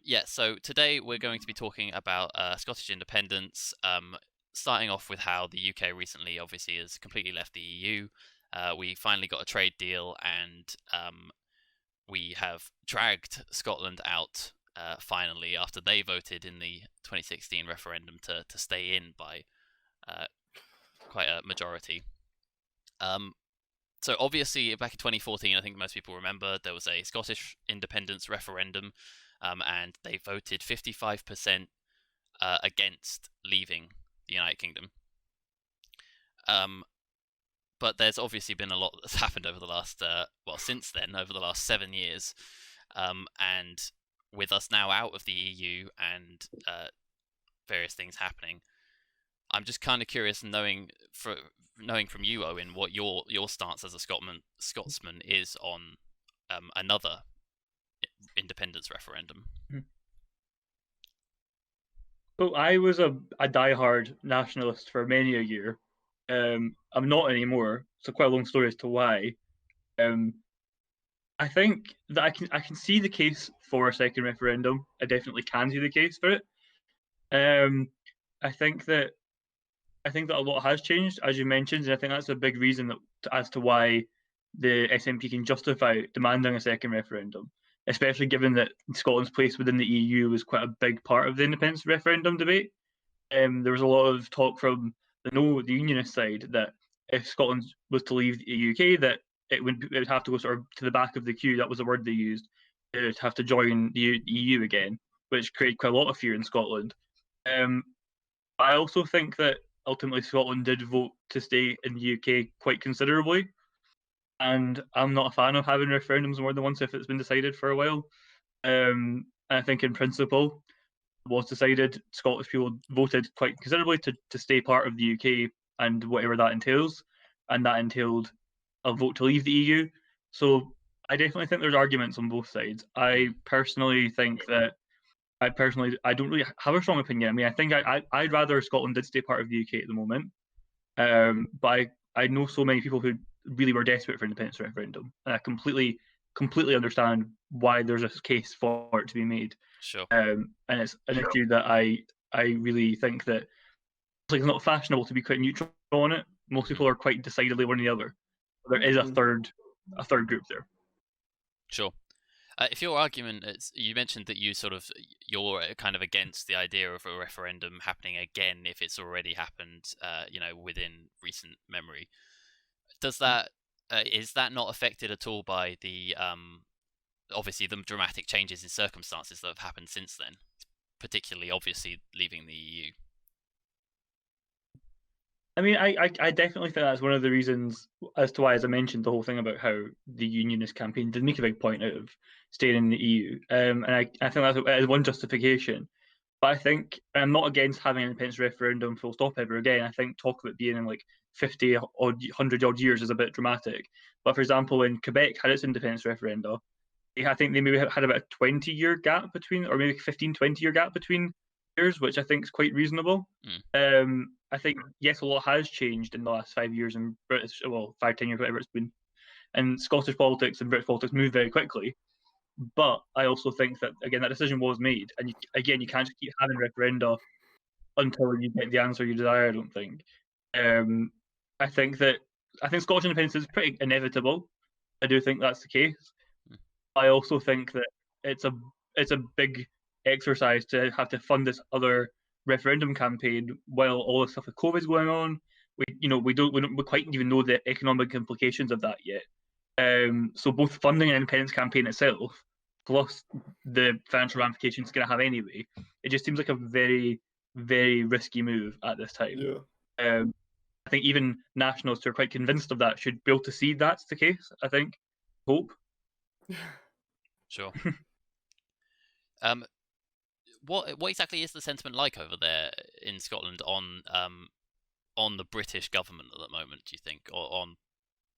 Yeah, so today we're going to be talking about Scottish independence, starting off with how the UK recently obviously has completely left the EU. We finally got a trade deal, and we have dragged Scotland out finally after they voted in the 2016 referendum to stay in by quite a majority. So obviously back in 2014, I think most people remember, there was a Scottish independence referendum, and they voted 55% against leaving the United Kingdom. But there's obviously been a lot that's happened over the last, since then, over the last 7 years, and with us now out of the EU and various things happening, I'm just kind of curious, knowing from you, Owen, what your stance as a Scotsman is on another independence referendum. So I was a diehard nationalist for many a year. I'm not anymore. So quite a long story as to why. I think that I can see the case for a second referendum. I definitely can see the case for it. I think that a lot has changed, as you mentioned, and I think that's a big reason as to why the SNP can justify demanding a second referendum, especially given that Scotland's place within the EU was quite a big part of the independence referendum debate. There was a lot of talk from the Unionist side that if Scotland was to leave the UK, that it would have to go sort of to the back of the queue. That was the word they used. It would have to join the EU again, which created quite a lot of fear in Scotland. I also think that ultimately Scotland did vote to stay in the UK quite considerably, and I'm not a fan of having referendums more than once if it's been decided for a while. I think in principle was decided, Scottish people voted quite considerably to stay part of the UK and whatever that entails, and that entailed a vote to leave the EU. So I definitely think there's arguments on both sides. I personally think that I don't really have a strong opinion. I mean, I think I'd rather Scotland did stay part of the UK at the moment. But I know so many people who really were desperate for independence referendum, and I completely understand why there's a case for it to be made. Sure. And it's an issue that I really think that it's not fashionable to be quite neutral on it. Most people are quite decidedly one or the other. There is a third group there. Sure. If your argument is, you mentioned that you're kind of against the idea of a referendum happening again if it's already happened, within recent memory. Does that is that not affected at all by the obviously the dramatic changes in circumstances that have happened since then, particularly obviously leaving the EU? I mean, I definitely think that's one of the reasons as to why, as I mentioned, the whole thing about how the Unionist campaign did make a big point out of staying in the EU. And I think that's one justification. But I think I'm not against having an independence referendum full stop ever again. I think talk of it being in like 50 odd, 100 odd years is a bit dramatic. But for example, when Quebec had its independence referenda, I think they maybe had about a 20-year gap between, or maybe 15, 20-year gap between years, which I think is quite reasonable. I think, yes, a lot has changed in the last 5 years in British, 5, 10 years, whatever it's been. And Scottish politics and British politics move very quickly. But I also think that, again, that decision was made. And you can't just keep having referenda until you get the answer you desire, I don't think. I think Scottish independence is pretty inevitable. I do think that's the case. I also think that it's a big exercise to have to fund this other referendum campaign while all the stuff with COVID is going on. We don't quite even know the economic implications of that yet. So both funding an independence campaign itself, plus the financial ramifications it's going to have anyway, it just seems like a very, very risky move at this time. Yeah. I think even nationalists who are quite convinced of that should be able to see that's the case. I think, hope. Sure. What exactly is the sentiment like over there in Scotland on the British government at the moment, do you think, or on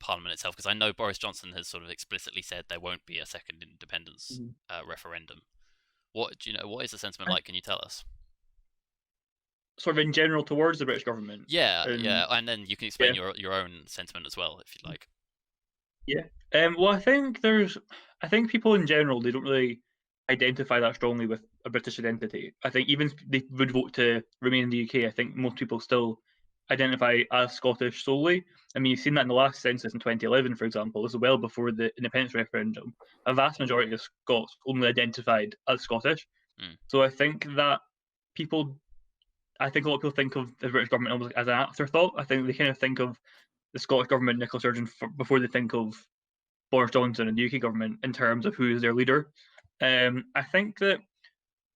Parliament itself? Because I know Boris Johnson has sort of explicitly said there won't be a second independence referendum. What is the sentiment like? Can you tell us? Sort of in general towards the British government. Yeah, and then you can explain your own sentiment as well, if you'd like. Yeah. Well, I think people in general, they don't really identify that strongly with a British identity. I think even if they would vote to remain in the UK, I think most people still identify as Scottish solely. I mean, you've seen that in the last census in 2011, for example. This is well before the independence referendum. A vast majority of Scots only identified as Scottish. Mm. So I think that I think a lot of people think of the British government almost as an afterthought. I think they kind of think of the Scottish government, Nicola Sturgeon, before they think of Boris Johnson and the UK government in terms of who is their leader. I think that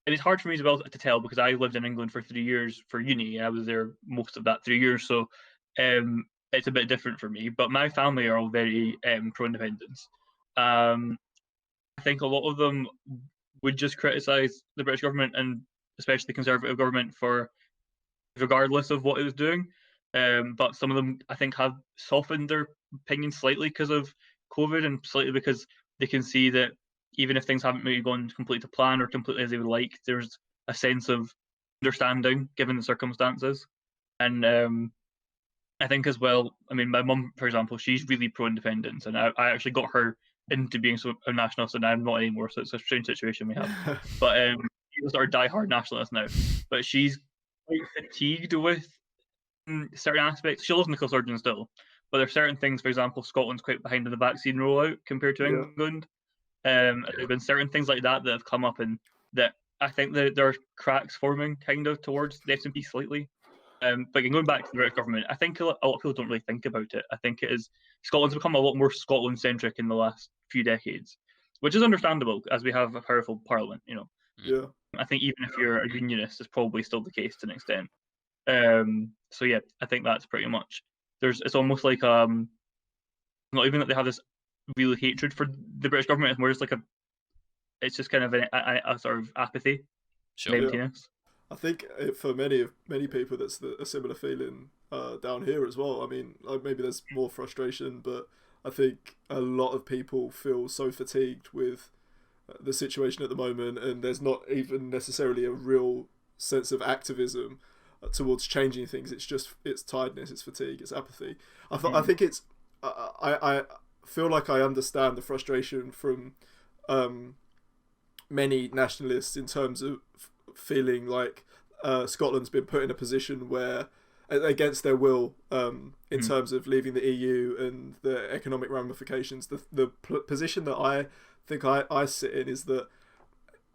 it is hard for me as well to tell because I lived in England for 3 years for uni. I was there most of that 3 years, so it's a bit different for me. But my family are all very pro-independence. I think a lot of them would just criticise the British government and especially the Conservative government for regardless of what it was doing. But some of them, I think, have softened their opinion slightly because of COVID and slightly because they can see that even if things haven't maybe gone completely to plan or completely as they would like, there's a sense of understanding given the circumstances. And I think as well, I mean, my mum, for example, she's really pro-independence, and I actually got her into being a nationalist, and I'm not anymore, so it's a strange situation we have. But she's a die-hard nationalist now. But she's quite fatigued with certain aspects. She loves Nicola Sturgeon still, but there are certain things, for example, Scotland's quite behind in the vaccine rollout compared to England. There have been certain things like that have come up, and that I think that there are cracks forming kind of towards the SNP slightly. But going back to the British government, I think a lot of people don't really think about it. I think it is Scotland's become a lot more Scotland centric in the last few decades, which is understandable as we have a powerful parliament. Yeah. I think even if you're a unionist, it's probably still the case to an extent. So yeah, I think that's pretty much. It's almost like not even that they have this real hatred for the British government. It's more just like it's just kind of a sort of apathy, emptiness. I think for many people that's a similar feeling down here as well. I mean, maybe there's more frustration, but I think a lot of people feel so fatigued with the situation at the moment, and there's not even necessarily a real sense of activism towards changing things. It's tiredness, it's fatigue, it's apathy. I think it's I feel like I understand the frustration from many nationalists in terms of feeling like Scotland's been put in a position where, against their will, in terms of leaving the EU and the economic ramifications. The position that I think I sit in is that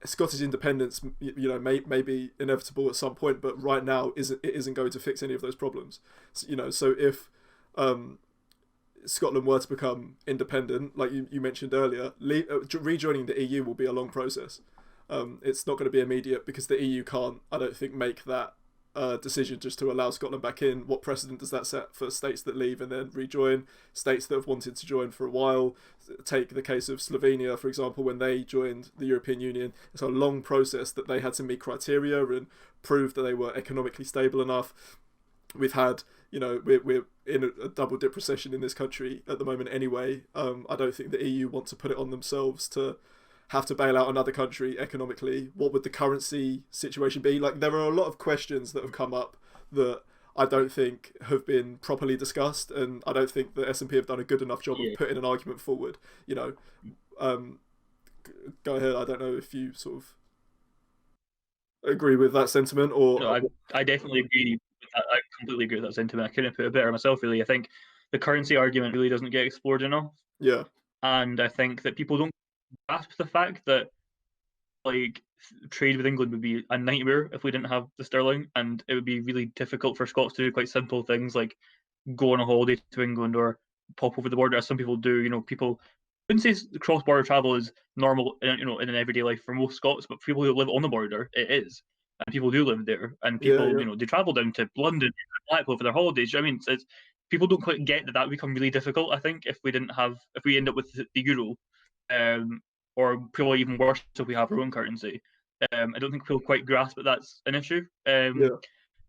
Scottish independence, may be inevitable at some point, but right now isn't going to fix any of those problems. So if Scotland were to become independent, like you mentioned earlier, rejoining the EU will be a long process. It's not going to be immediate because the EU can't, I don't think, make that decision just to allow Scotland back in. What precedent does that set for states that leave and then rejoin, states that have wanted to join for a while? Take the case of Slovenia, for example, when they joined the European Union. It's a long process that they had to meet criteria and prove that they were economically stable enough. We've had, we're in a double dip recession in this country at the moment anyway. I don't think the EU want to put it on themselves to have to bail out another country economically. What would the currency situation be? Like, there are a lot of questions that have come up that I don't think have been properly discussed, and I don't think the SNP have done a good enough job of putting an argument forward. Go ahead. I don't know if you sort of agree with that sentiment, or No, I definitely agree with that. I completely agree with that sentiment. I couldn't put it better myself, really. I think the currency argument really doesn't get explored enough. Yeah. And I think that people don't grasp the fact that trade with England would be a nightmare if we didn't have the sterling, and it would be really difficult for Scots to do quite simple things like go on a holiday to England or pop over the border, as some people do. People wouldn't say cross-border travel is normal, in an everyday life for most Scots, but for people who live on the border, it is, and people do live there, and people, they travel down to London, Blackpool for their holidays. I mean, people don't quite get that would become really difficult. I think if we end up with the euro. Or probably even worse if we have our own currency. I don't think people quite grasp that that's an issue. And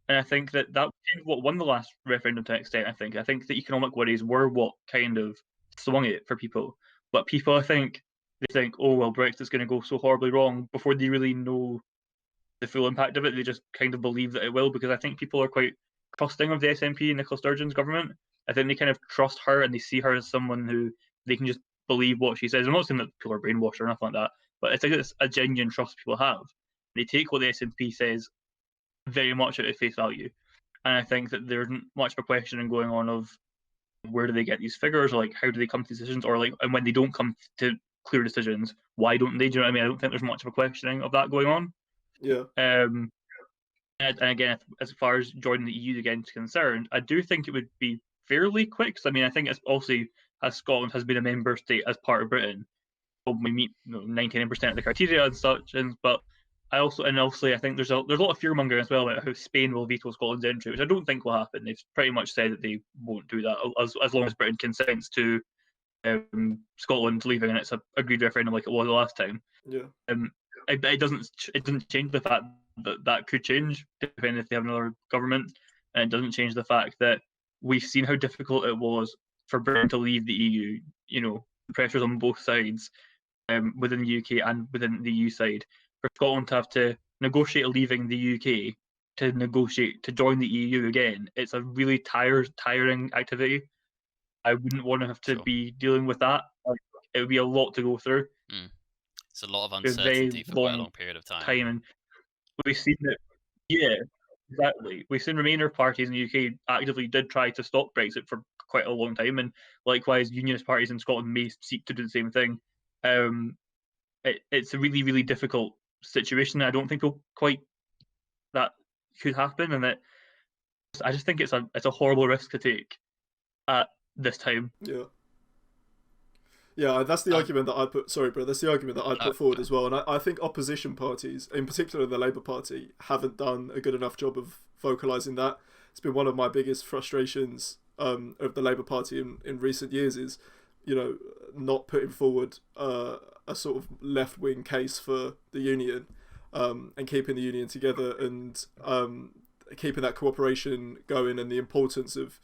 I think that was what won the last referendum to an extent. I think the economic worries were what kind of swung it for people. But people, I think, they think, oh, well, Brexit's going to go so horribly wrong before they really know the full impact of it. They just kind of believe that it will, because I think people are quite trusting of the SNP and Nicola Sturgeon's government. I think they kind of trust her and they see her as someone who they can just believe what she says. I'm not saying that people are brainwashed or nothing like that, but I think it's a genuine trust people have. They take what the SNP says very much at face value, and I think that there isn't much of a questioning going on of where do they get these figures, or like how do they come to decisions, or like, and when they don't come to clear decisions, why don't they? Do you know what I mean? I don't think there's much of a questioning of that going on. Yeah. And again, as far as joining the EU again is concerned, I do think it would be fairly quick. I mean, I think it's also, as Scotland has been a member state as part of Britain, we meet 99% of the criteria and such. But I also, and obviously, I think there's a lot of fear mongering as well about how Spain will veto Scotland's entry, which I don't think will happen. They've pretty much said that they won't do that as long as Britain consents to Scotland leaving and it's a agreed referendum like it was the last time. Yeah. It doesn't change the fact that could change depending if they have another government, and it doesn't change the fact that we've seen how difficult it was for Britain to leave the EU. You know, pressures on both sides, within the UK and within the EU side, for Scotland to have to negotiate leaving the UK to negotiate to join the EU again. It's a really tiring activity. I wouldn't want to have to be dealing with that. Like, it would be a lot to go through. It's a lot of uncertainty for quite a long period of time. And we've seen that, yeah, exactly. We've seen Remainer parties in the UK actively did try to stop Brexit for quite a long time, and likewise, Unionist parties in Scotland may seek to do the same thing. It's a really, really difficult situation. I don't think that could happen, and I just think it's a horrible risk to take at this time. Yeah. Yeah, that's the argument that I put. Sorry, bro. That's the argument that I put forward as well. And I think opposition parties, in particular the Labour Party, haven't done a good enough job of vocalising that. It's been one of my biggest frustrations of the Labour Party in recent years is, you know, not putting forward a sort of left-wing case for the union, and keeping the union together, and keeping that cooperation going, and the importance of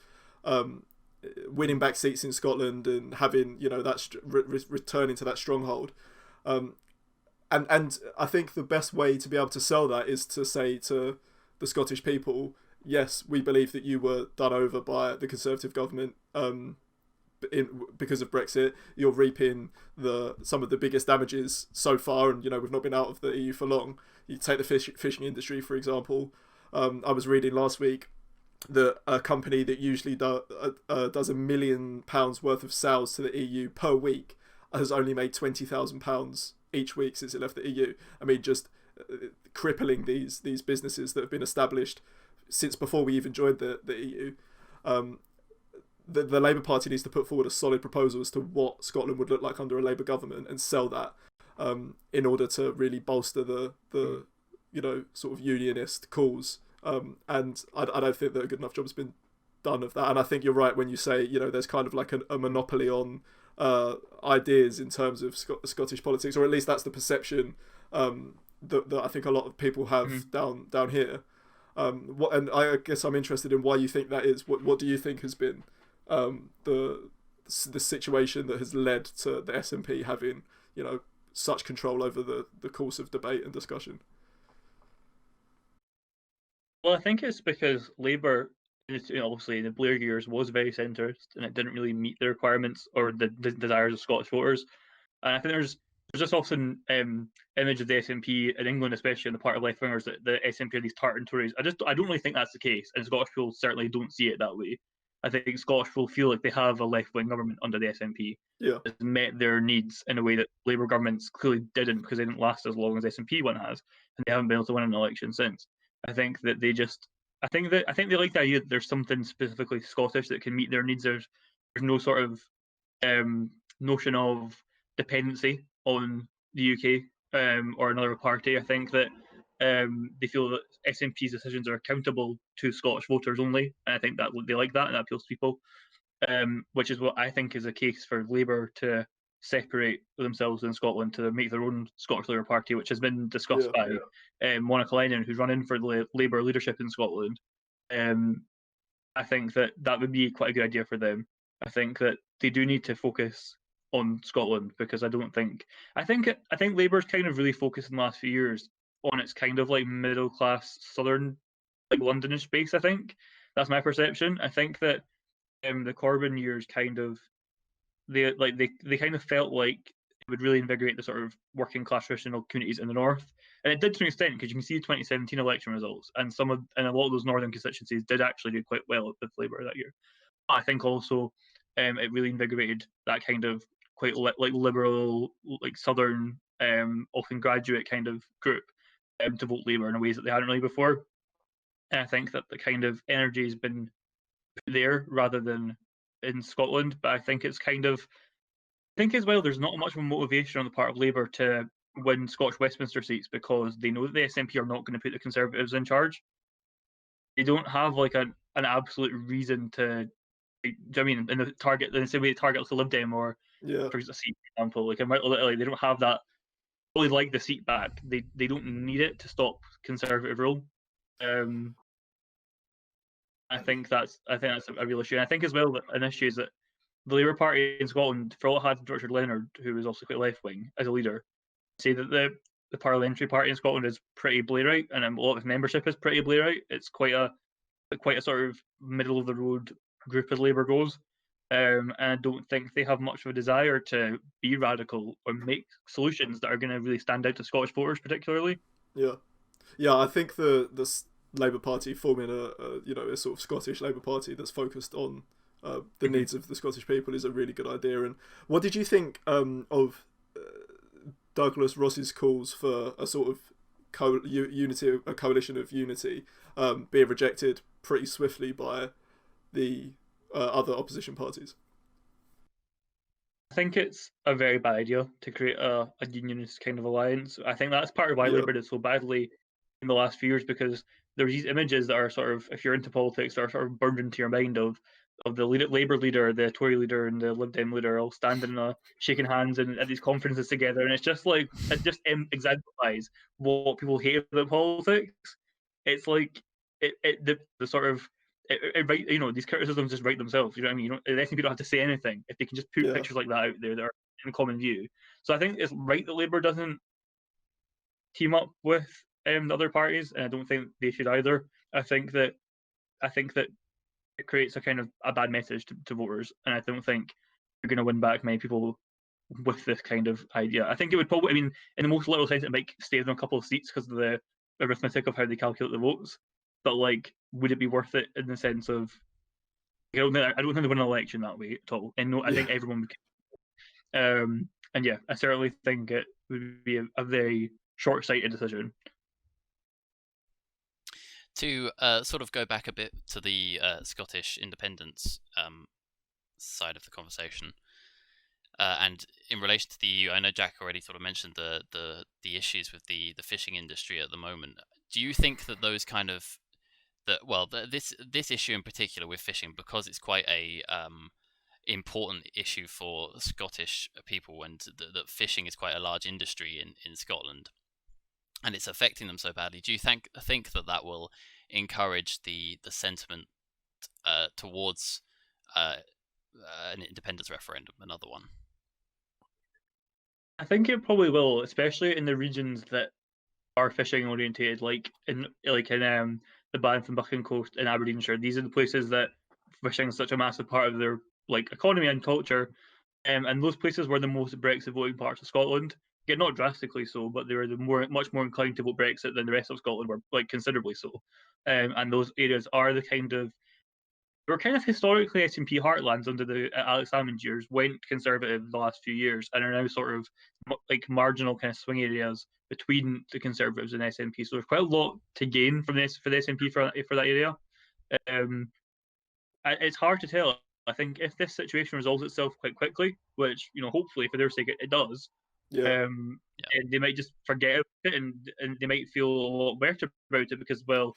winning back seats in Scotland and having, you know, that returning to that stronghold. And I think the best way to be able to sell that is to say to the Scottish people, yes, we believe that you were done over by the Conservative government because of Brexit. You're reaping some of the biggest damages so far, and, you know, we've not been out of the EU for long. You take the fishing industry, for example. I was reading last week that a company that usually does £1 million worth of sales to the EU per week has only made £20,000 each week since it left the EU. I mean, just crippling these businesses that have been established since before we even joined the EU. The Labour Party needs to put forward a solid proposal as to what Scotland would look like under a Labour government and sell that in order to really bolster the you know, sort of unionist cause. And I don't think that a good enough job has been done of that. And I think you're right when you say, you know, there's kind of like a monopoly on ideas in terms of Scottish politics, or at least that's the perception that I think a lot of people have down here. And I guess I'm interested in why you think that is. What do you think has been the situation that has led to the SNP having, you know, such control over the course of debate and discussion? Well, I think it's because Labour, obviously, the Blair years was very centrist, and it didn't really meet the requirements or the desires of Scottish voters. And I think there's just often image of the SNP in England, especially on the part of left wingers, that the SNP are these tartan Tories. I don't really think that's the case, and Scottish people certainly don't see it that way. I think Scottish people feel like they have a left-wing government under the SNP. Yeah, has met their needs in a way that Labour governments clearly didn't, because they didn't last as long as the SNP one has, and they haven't been able to win an election since. I think that they like the idea that there's something specifically Scottish that can meet their needs. There's no sort of notion of dependency on the UK or another party. I think that they feel that SNP's decisions are accountable to Scottish voters only, and I think that they like that, and that appeals to people. Which is what I think is a case for Labour to separate themselves in Scotland, to make their own Scottish Labour Party, which has been discussed by Monica Lennon, who's running for the Labour leadership in Scotland. I think that would be quite a good idea for them. I think that they do need to focus on Scotland, because I think Labour's kind of really focused in the last few years on its kind of like middle class southern, like Londonish base. I think that's my perception. I think that the Corbyn years kind of they kind of felt like would really invigorate the sort of working class traditional communities in the north. And it did to an extent, because you can see the 2017 election results, and a lot of those northern constituencies did actually do quite well with Labour that year. But I think also it really invigorated that kind of quite like liberal, like southern, often graduate kind of group to vote Labour in ways that they hadn't really before. And I think that the kind of energy has been there rather than in Scotland. But I think it's kind of, I think as well, there's not much of a motivation on the part of Labour to win Scottish Westminster seats because they know that the SNP are not going to put the Conservatives in charge. They don't have like an absolute reason to. Do you know what I mean? In the same way, target like the Lib Dem or for a seat, for example, like in Italy, they don't have that. Really like the seat back. They don't need it to stop Conservative rule. I think that's a real issue. And I think as well that an issue is that the Labour Party in Scotland, for all it had Richard Leonard, who was also quite left wing as a leader, say that the parliamentary party in Scotland is pretty Blairite, and a lot of its membership is pretty Blairite. It's quite a sort of middle of the road group as Labour goes. And I don't think they have much of a desire to be radical or make solutions that are going to really stand out to Scottish voters, particularly. Yeah. I think the Labour Party forming a sort of Scottish Labour Party that's focused on the needs of the Scottish people is a really good idea. And what did you think of Douglas Ross's calls for a sort of a coalition of unity being rejected pretty swiftly by the other opposition parties? I think it's a very bad idea to create a unionist kind of alliance. I think that's part of why Labour did so badly in the last few years, because there's these images that are sort of, if you're into politics, that are sort of burned into your mind of the Labour leader, the Tory leader, and the Lib Dem leader all standing shaking hands and at these conferences together, and it's just like it just exemplifies what people hate about politics. It's like the sort of these criticisms just write themselves. You know what I mean? The SNP don't have to say anything if they can just put pictures like that out there that are in common view. So I think it's right that Labour doesn't team up with the other parties, and I don't think they should either. I think that it creates a kind of a bad message to voters, and I don't think you're going to win back many people with this kind of idea. I think it would probably, I mean, in the most literal sense, it might stay on a couple of seats because of the arithmetic of how they calculate the votes. But like, would it be worth it in the sense of? I don't think they win an election that way at all. And no, I think everyone would. And yeah, I certainly think it would be a very short-sighted decision. To sort of go back a bit to the Scottish independence side of the conversation, and in relation to the EU, I know Jack already sort of mentioned the issues with the fishing industry at the moment. Do you think that those kind of this issue in particular with fishing, because it's quite a important issue for Scottish people, and that fishing is quite a large industry in Scotland, and it's affecting them so badly, do you think that will encourage the sentiment towards an independence referendum, another one? I think it probably will, especially in the regions that are fishing orientated, like in the Banff and Buchan coast in Aberdeenshire. These are the places that fishing is such a massive part of their like economy and culture. And those places were the most Brexit voting parts of Scotland. Again, not drastically so, but they were much more inclined to vote Brexit than the rest of Scotland were, like considerably so. And those areas are they were kind of historically SNP heartlands under the Alex Salmond years, went Conservative the last few years, and are now sort of like marginal kind of swing areas between the Conservatives and SNP. So there's quite a lot to gain from this for the SNP for that area. It's hard to tell. I think if this situation resolves itself quite quickly, which hopefully for their sake it does, and they might just forget about it, and they might feel a lot better about it because, well,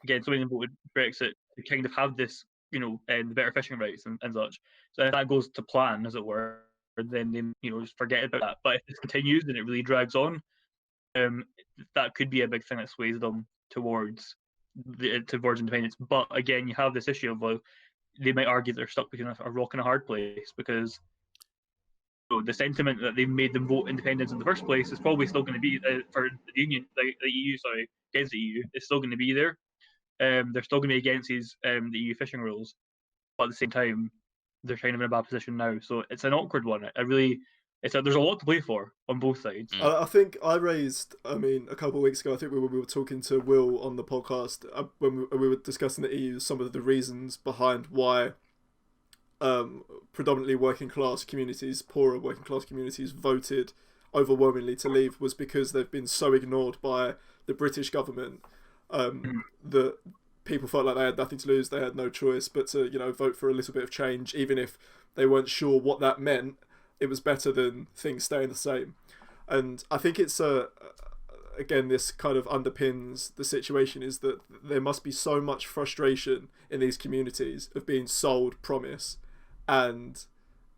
again, so many of them voted Brexit to kind of have this, the better fishing rights and such. So if that goes to plan, as it were, then they just forget about that. But if this continues and it really drags on, that could be a big thing that sways them towards independence. But again, you have this issue of they might argue they're stuck between a rock and a hard place because the sentiment that they made them vote independence in the first place is probably still going to be for the EU, against the EU. It's still going to be there. They're still going to be against the EU fishing rules, but at the same time, they're kind of in a bad position now. So it's an awkward one. I really it's there's a lot to play for on both sides. I think I raised, a couple of weeks ago, I think we were talking to Will on the podcast when we were discussing the EU, some of the reasons behind why predominantly working class communities, poorer working class communities, voted overwhelmingly to leave was because they've been so ignored by the British government that people felt like they had nothing to lose, they had no choice but to vote for a little bit of change, even if they weren't sure what that meant. It was better than things staying the same. And I think it's again, this kind of underpins the situation, is that there must be so much frustration in these communities of being sold promise and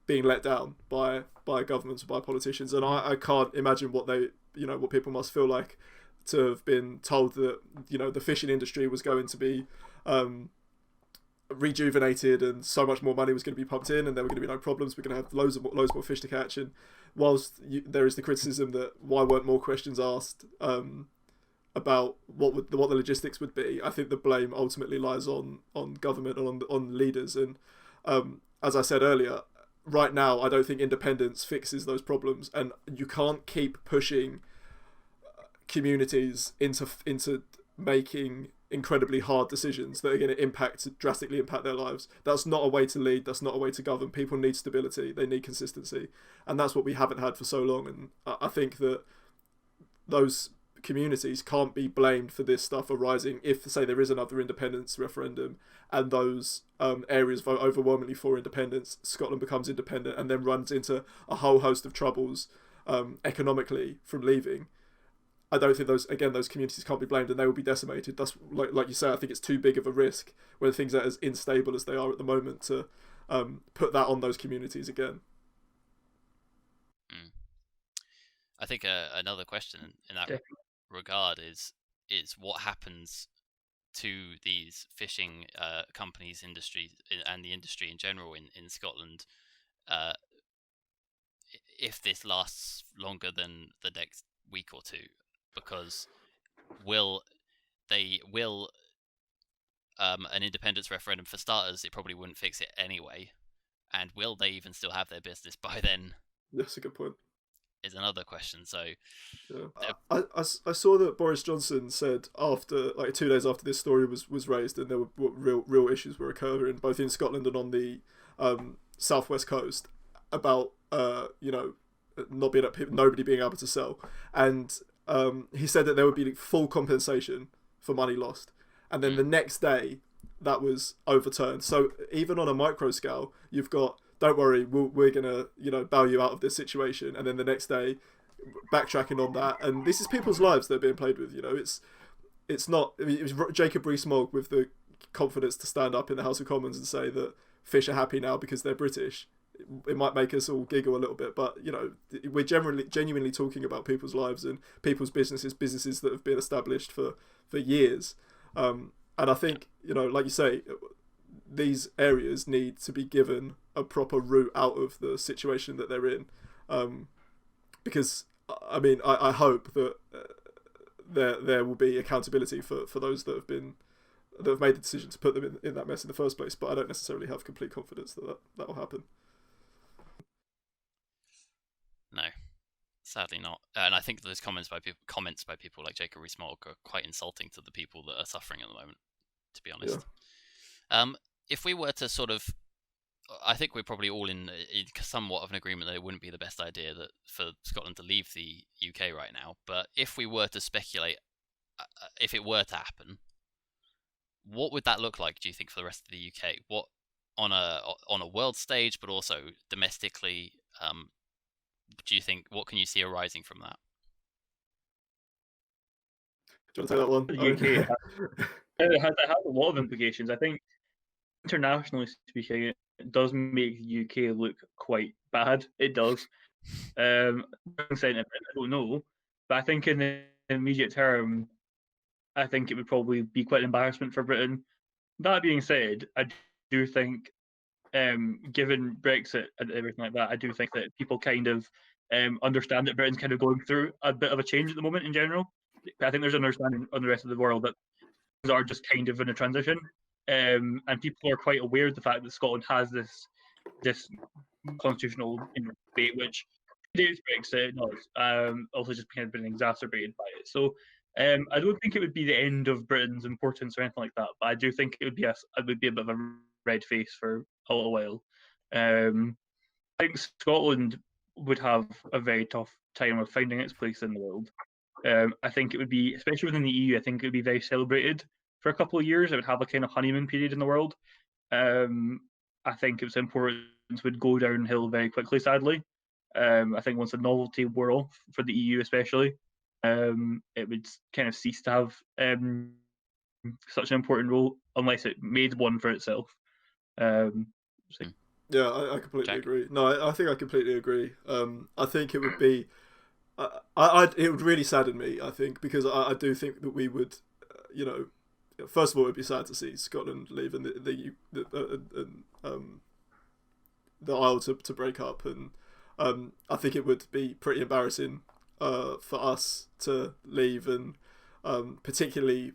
being let down by governments, by politicians. And I can't imagine what what people must feel like to have been told that the fishing industry was going to be rejuvenated and so much more money was going to be pumped in and there were going to be no problems, we're going to have loads more fish to catch. And whilst there is the criticism that why weren't more questions asked about what the logistics would be, I think the blame ultimately lies on government and on leaders. And as I said earlier, right now I don't think independence fixes those problems, and you can't keep pushing communities into making incredibly hard decisions that are going to drastically impact their lives. That's not a way to lead. That's not a way to govern. People need stability. They need consistency, and that's what we haven't had for so long. And I think that those communities can't be blamed for this stuff arising if, say, there is another independence referendum and those areas vote overwhelmingly for independence, Scotland becomes independent and then runs into a whole host of troubles economically from leaving. I don't think those communities can't be blamed, and they will be decimated. That's like you say, I think it's too big of a risk when things are as unstable as they are at the moment to put that on those communities again. I think another question in that regard is what happens to these fishing companies, industries, and the industry in general in Scotland if this lasts longer than the next week or two. Because will an independence referendum, for starters, it probably wouldn't fix it anyway, and will they even still have their business by then? That's a good point. Is another question. So yeah. I saw that Boris Johnson said after 2 days after this story was raised, and there were real issues were occurring both in Scotland and on the southwest coast about nobody being able to sell, and he said that there would be full compensation for money lost, and then the next day that was overturned. So even on a micro scale, you've got, don't worry, we're gonna bail you out of this situation, and then the next day backtracking on that. And this is people's lives that are being played with. It's not. It was Jacob Rees-Mogg with the confidence to stand up in the House of Commons and say that fish are happy now because they're British. It might make us all giggle a little bit, but we're genuinely talking about people's lives and people's businesses that have been established for years. And I think like you say, these areas need to be given a proper route out of the situation that they're in, because I hope that there will be accountability for those that have made the decision to put them in that mess in the first place. But I don't necessarily have complete confidence that will happen. No, sadly not. And I think those comments by people like Jacob Rees-Mogg are quite insulting to the people that are suffering at the moment, to be honest. Yeah. If we were to sort of, I think we're probably all in somewhat of an agreement that it wouldn't be the best idea for Scotland to leave the UK right now. But if we were to speculate, if it were to happen, what would that look like, do you think, for the rest of the UK? What on a world stage, but also domestically? Do you think, what can you see arising from that? Do you want to take that one? The UK it has a lot of implications. I think internationally speaking, it does make the UK look quite bad. It does. I don't know, but I think in the immediate term, I think it would probably be quite an embarrassment for Britain. That being said, I do think, given Brexit and everything like that, I do think that people kind of understand that Britain's kind of going through a bit of a change at the moment in general. I think there's an understanding on the rest of the world that things are just kind of in a transition, and people are quite aware of the fact that Scotland has this constitutional debate, which predates Brexit, no, it's also just kind of been exacerbated by it. So I don't think it would be the end of Britain's importance or anything like that, but I do think it would be a bit of a red face for a little while. I think Scotland would have a very tough time of finding its place in the world. I think it would be, especially within the EU, I think it would be very celebrated for a couple of years. It would have a kind of honeymoon period in the world. I think its importance would go downhill very quickly, sadly. I think once the novelty wore off for the EU, especially, it would kind of cease to have such an important role unless it made one for itself. So Yeah, I completely agree. No, I think I completely agree. I think it would be, it would really sadden me. I think because I do think that we would, first of all, it would be sad to see Scotland leave and the Isle to break up, and I think it would be pretty embarrassing for us to leave, and particularly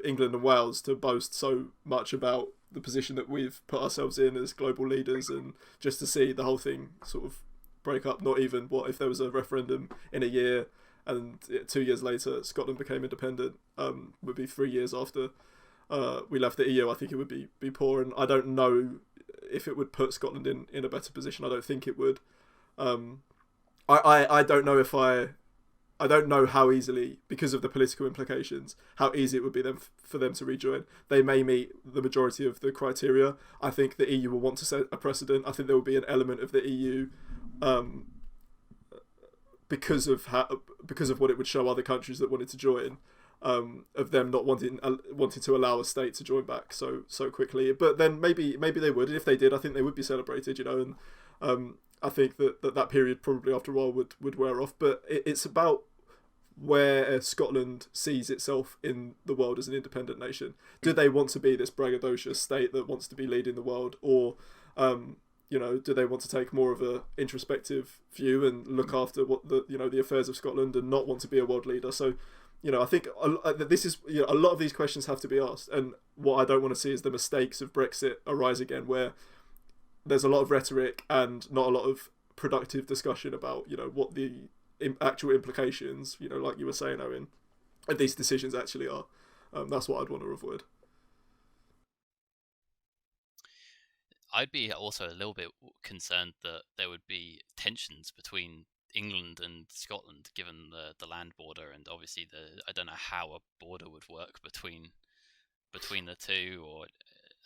England and Wales to boast so much about the position that we've put ourselves in as global leaders, and just to see the whole thing sort of break up. Not even what if there was a referendum in a year and 2 years later Scotland became independent, would be 3 years after we left the EU. I think it would be poor, and I don't know if it would put Scotland in a better position. I don't think it would. I don't know I don't know how easily, because of the political implications, how easy it would be for them to rejoin. They may meet the majority of the criteria. I think the EU will want to set a precedent. I think there will be an element of the EU, because of what it would show other countries that wanted to join, of them not wanting to allow a state to join back so quickly. But then maybe they would, and if they did, I think they would be celebrated. And I think that period probably after a while would wear off. But it's about where Scotland sees itself in the world as an independent nation. Do they want to be this braggadocious state that wants to be leading the world, or do they want to take more of a introspective view and look after what the affairs of Scotland and not want to be a world leader? So I think this is a lot of these questions have to be asked, and what I don't want to see is the mistakes of Brexit arise again, where there's a lot of rhetoric and not a lot of productive discussion about what the actual implications, like you were saying, Owen, of these decisions actually are. That's what I'd want to avoid. I'd be also a little bit concerned that there would be tensions between England and Scotland, given the land border, and obviously I don't know how a border would work between the two,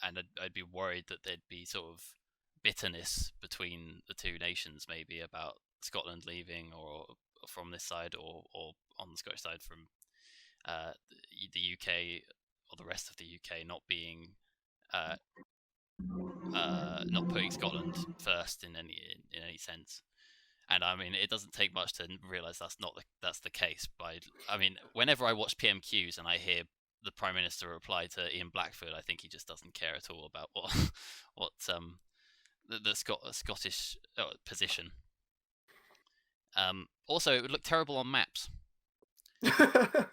and I'd be worried that there'd be sort of bitterness between the two nations, maybe about Scotland leaving, or from this side, or on the Scottish side from the UK or the rest of the UK not being not putting Scotland first in any sense. And I mean, it doesn't take much to realise that's the case. Whenever I watch PMQs and I hear the Prime Minister reply to Ian Blackford, I think he just doesn't care at all about what the Scottish position. Also, it would look terrible on maps. Yeah,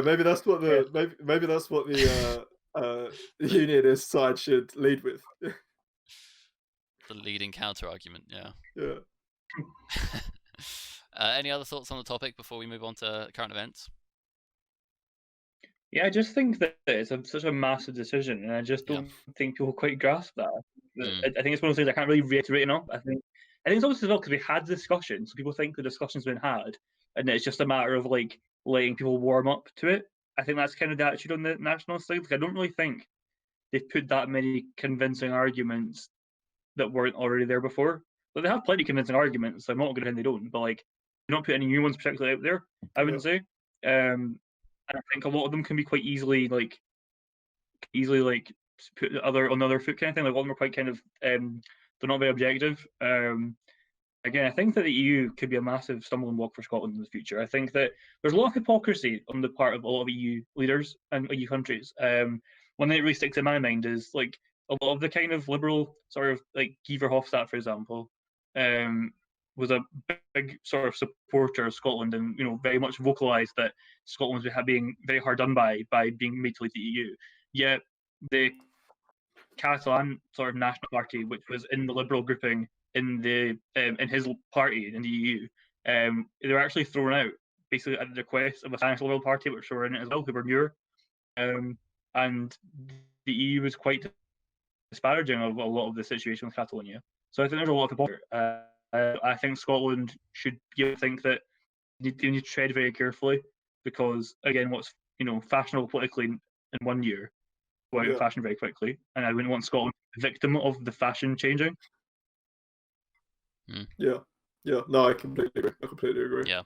maybe that's what the Unionist side should lead with. The leading counter argument, yeah. Yeah. Any other thoughts on the topic before we move on to current events? Yeah, I just think that it's such a massive decision, and I just don't think people quite grasp that. I think it's one of those things I can't really reiterate enough. I think it's also as well because we had discussions, so people think the discussion's been had, and it's just a matter of like letting people warm up to it. I think that's kind of the attitude on the national side. Like, I don't really think they've put that many convincing arguments that weren't already there before. But they have plenty of convincing arguments, so I'm not going to pretend they don't. But like, they don't put any new ones particularly out there, I wouldn't say. And I think a lot of them can be quite easily put on the other foot kind of thing. Like, a lot of them are quite kind of they're not very objective. Again, I think that the EU could be a massive stumbling block for Scotland in the future. I think that there's a lot of hypocrisy on the part of a lot of EU leaders and EU countries. One that really sticks in my mind is like a lot of the kind of liberal sort of like Guy Verhofstadt, for example, was a big sort of supporter of Scotland, and very much vocalised that Scotland was being very hard done by being made to leave the EU. Yet the Catalan sort of national party, which was in the Liberal grouping in his party in the EU, they were actually thrown out basically at the request of a Spanish Liberal Party, which were in it as well, who were newer. And the EU was quite disparaging of a lot of the situation with Catalonia. So I think there's a lot of people. I think Scotland should think that you need to tread very carefully, because again, what's fashionable politically in 1 year go out of fashion very quickly, and I wouldn't want Scotland to be a victim of the fashion changing. Yeah. No, I completely agree. Yeah,